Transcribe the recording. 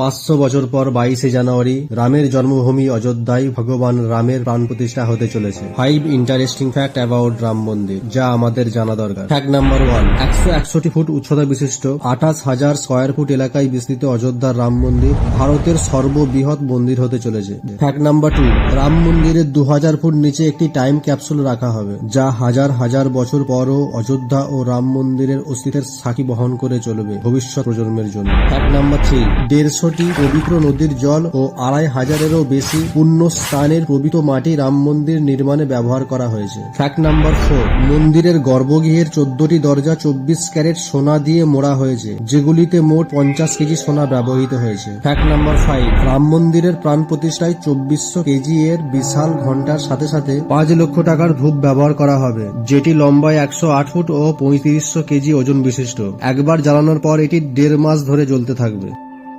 500 বছর পর 22শে জানুয়ারি রামের জন্মভূমি অযোধ্যায় ভগবান রামের প্রাণ প্রতিষ্ঠা হতে চলেছে। 5 ইন্টারেস্টিং ফ্যাক্ট অ্যাবাউট রাম মন্দির যা আমাদের জানা দরকার। ফ্যাক্ট নাম্বার 1, 161 ফুট উচ্চতা বিশিষ্ট 28,000 স্কয়ার ফুট এলাকায় বিস্তৃত অযোধ্যার রাম মন্দির ভারতের সর্ববৃহৎ মন্দির হতে চলেছে। ফ্যাক্ট নাম্বার 2, রাম মন্দিরের 2000 ফুট নিচে একটি টাইম ক্যাপসুল রাখা হবে যা হাজার হাজার বছর পরও অযোধ্যা ও রাম মন্দিরের অস্তিত্বের সাক্ষী বহন করে চলবে ভবিষ্যৎ প্রজন্মের জন্য। ফ্যাক্ট নাম্বার 3, 150টি পবিত্র নদীর জল ও 2500-এরও বেশি পুণ্য স্থানের পবিত্র মাটি রাম মন্দির নির্মাণে ব্যবহার করা হয়েছে। ফ্যাক্ট নাম্বার 4, মন্দিরের গর্ভগৃহের 14টি দরজা 24 ক্যারেট সোনা দিয়ে মোড়া হয়েছে, যেগুলিতে মোট 50 কেজি সোনা ব্যবহৃত হয়েছে। ফ্যাক্ট নাম্বার 5, রাম মন্দিরের প্রাণ প্রতিষ্ঠায় 2400 কেজি এর বিশাল ঘন্টার সাথে সাথে 5 লক্ষ টাকার ধূপ ব্যবহার করা হবে, যেটি লম্বায় 108 ফুট ও 3500 কেজি ওজন বিশিষ্ট। একবার জ্বালানোর পর এটি 1.5 মাস ধরে জ্বলতে থাকবে।